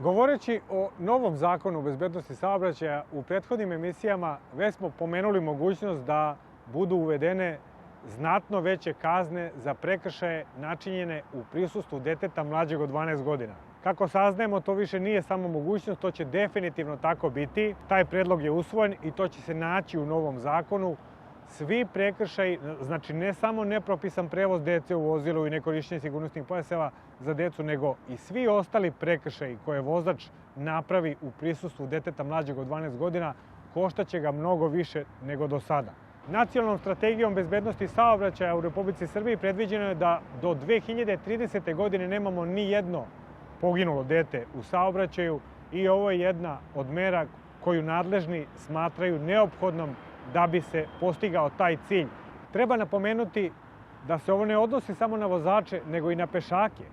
Govoreći o novom zakonu o bezbednosti saobraćaja, u prethodnim emisijama već smo pomenuli mogućnost da budu uvedene znatno veće kazne za prekršaje načinjene u prisustvu deteta mlađeg od 12 godina. Kako saznajemo, to više nije samo mogućnost, to će definitivno tako biti. Taj predlog je usvojen i to će se naći u novom zakonu. Svi prekršaji, znači ne samo nepropisan prevoz dece u vozilu i nekorišćenje sigurnosnih pojaseva za decu, nego i svi ostali prekršaji koje vozač napravi u prisustvu deteta mlađeg od 12 godina, koštaće ga mnogo više nego do sada. Nacionalnom strategijom bezbednosti saobraćaja u Republici Srbiji predviđeno je da do 2030. godine nemamo ni jedno poginulo dete u saobraćaju i ovo je jedna od mera koju nadležni smatraju neophodnom da bi se postigao taj cilj. Treba napomenuti da se ovo ne odnosi samo na vozače, nego i na pešake.